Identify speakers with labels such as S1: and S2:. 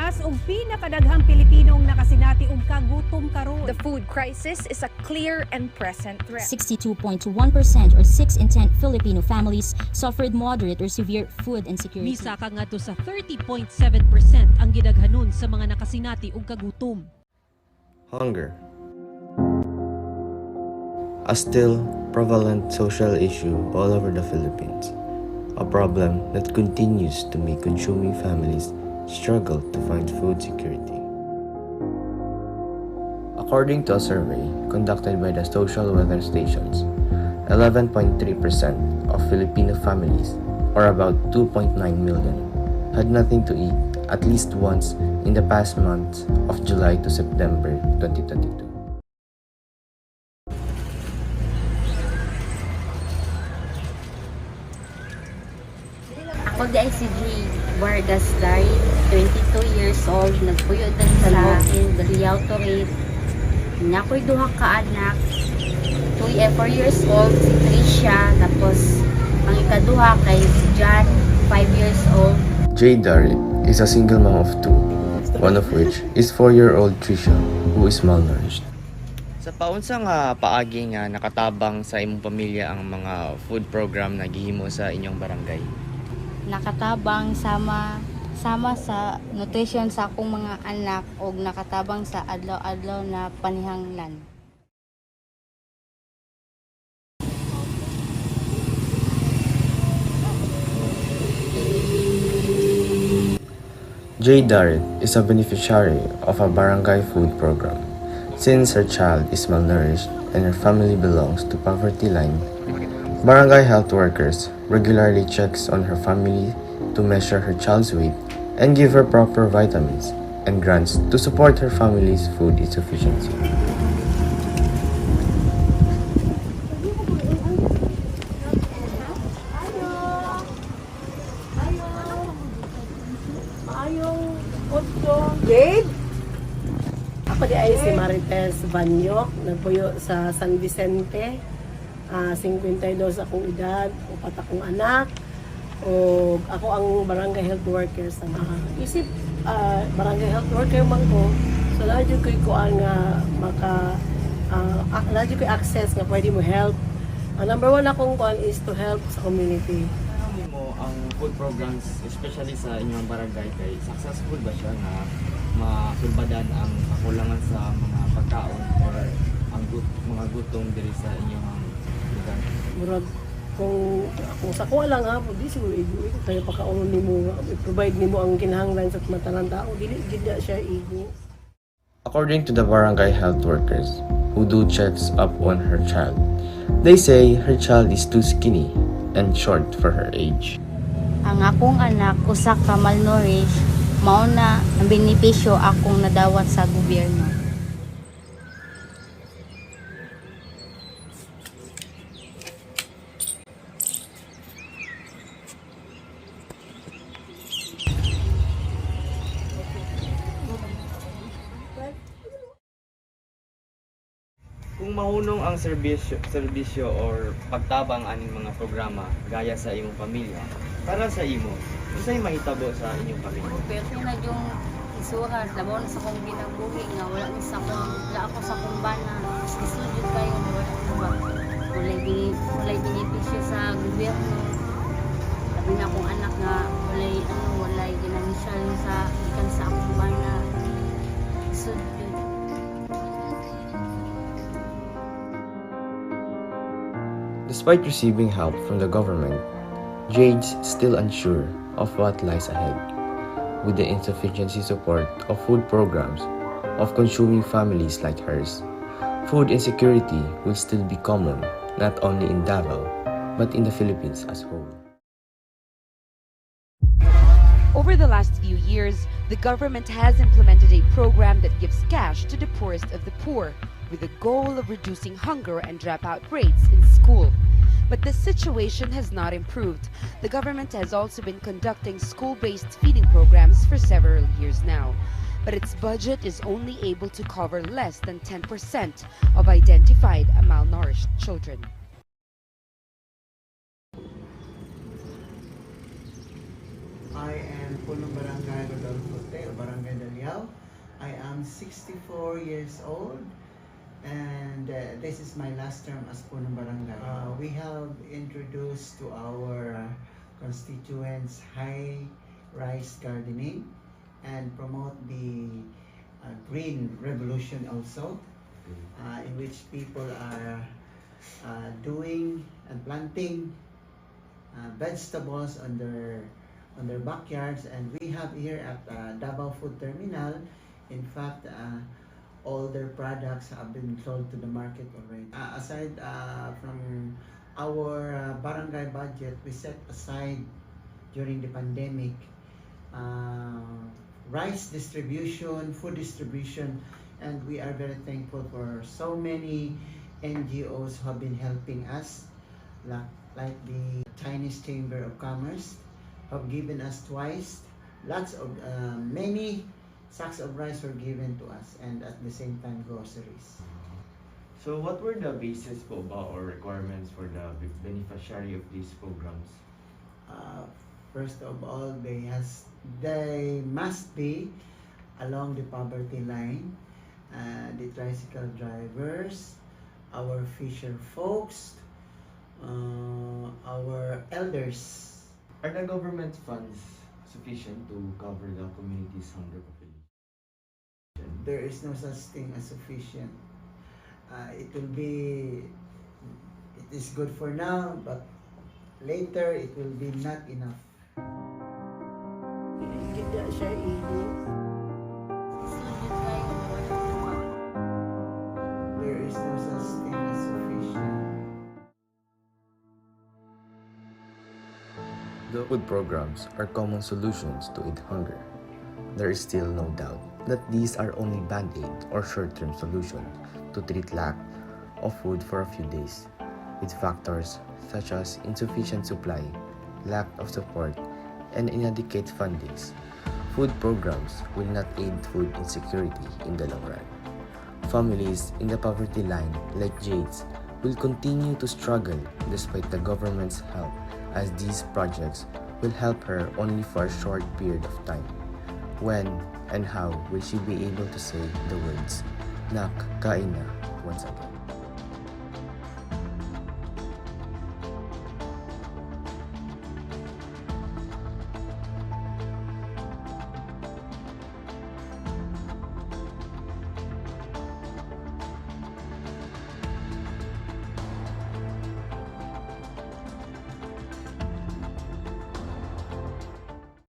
S1: Pilipinas ug pinakadaghang Pilipinong nakasinati og kagutom karon.
S2: The food crisis is a clear and present threat.
S3: 62.1% or 6 in 10 Filipino families suffered moderate or severe food insecurity.
S1: Misa ka ngadto sa 30.7% ang gidaghanon sa mga nakasinati og kagutom.
S4: Hunger, a still prevalent social issue all over the Philippines, a problem that continues to make consuming families struggle to find food security. According to a survey conducted by the social weather stations, 11.3% of Filipino families, or about 2.9 million, had nothing to eat at least once in the past months of July to September 2022.
S5: Ako di si G. Vargas Dari, 22 years old, nagpuyo din sa Davaoeño to rate. Niya ko'y duha ka anak, 4 years old, si Tricia, tapos ang ikaduha kay si John, 5 years old.
S4: J. Darit is a single mom of 2, one of which is 4-year-old Tricia, who is malnourished. Sa paunsa nga paagi nga nakatabang sa imong pamilya ang mga food program na gihimo sa inyong barangay?
S5: Nakatabang sama sa nutrition sa akong mga anak o nakatabang sa adlaw-adlaw na panihanglan.
S4: J. Darit is a beneficiary of a barangay food program. Since her child is malnourished and her family belongs to poverty line, barangay health workers regularly checks on her family to measure her child's weight and give her proper vitamins and grants to support her family's food insufficiency.
S6: Jade? Ako di ay si Marites Banyok, nagpuyo sa San Vicente. 52 akong edad, 4 akong anak. O ako ang barangay health worker sa isip barangay health worker man ko. So lagi ko kuan nga lagi ko access nga pwede mo help. Ang number 1 akong kuan is to help sa community.
S4: Mo ang food programs, especially sa inyong barangay, kay successful ba siya na masulbadan ang kakulangan sa mga pagkaon or ang mga gutom diri sa inyong lugar?
S6: Murag kung sa kuha lang ha, di siguro igo kaya pagkaon nimo i-provide nimo ang kinahanglan sa matalang tao, dili gid siya igo.
S4: According to the barangay health workers who do checks up on her child, they say her child is too skinny and short for her age.
S5: Ang akong anak usa ka malnourished, mao na ang benepisyo akong nadawat sa gobyerno.
S4: Kung mahunong ang serbisyo or pagtabang aning mga programa gaya sa imong pamilya, para sa imo, unsay mahitabo sa inyong pamilya?
S5: Pwede na yung isura, labaw na sa kong ginabuhi nga wala ni sa kong ako sa kumbana, isudyo kayo wala walay benepisyo sa gobyerno. Sabi na akong anak nga walay ginamisyal sa ikan sa akong kumbana. Isudyo.
S4: Despite receiving help from the government, Jade's still unsure of what lies ahead. With the insufficiency support of food programs of consuming families like hers, food insecurity will still be common not only in Davao, but in the Philippines as whole.
S7: Over the last few years, the government has implemented a program that gives cash to the poorest of the poor, with the goal of reducing hunger and dropout rates in school. But the situation has not improved. The government has also been conducting school-based feeding programs for several years now. But its budget is only able to cover less than 10% of identified malnourished children.
S8: I am Punong Barangay Rodolfo, Barangay I am 64 years old, and this is my last term as punong barangay. We have introduced to our constituents high-rise gardening and promote the green revolution also, in which people are doing and planting vegetables on their backyards. And we have here at Davao Food Terminal, in fact, all their products have been sold to the market already. Aside from our barangay budget, we set aside during the pandemic rice distribution, food distribution, and we are very thankful for so many NGOs who have been helping us, like the Chinese Chamber of Commerce have given us twice lots of many sacks of rice were given to us, and at the same time groceries.
S4: So what were the basis po ba or requirements for the beneficiary of these programs?
S8: First of all, they must be along the poverty line. The tricycle drivers, our fisher folks, our elders.
S4: Are the government funds sufficient to cover the community's hunger population?
S8: There is no such thing as sufficient. It is good for now, but later it will be not enough.
S6: Hindi siya inis.
S5: Isudod kayo, wala naman.
S8: There is no such thing as sufficient.
S4: The food programs are common solutions to end hunger. There is still no doubt that these are only band-aid or short-term solutions to treat lack of food for a few days, with factors such as insufficient supply, lack of support, and inadequate fundings. Food programs will not aid food insecurity in the long run. Families in the poverty line, like Jade's, will continue to struggle despite the government's help, as these projects will help her only for a short period of time. When and how will she be able to say the words, "Nak, kain na," once again?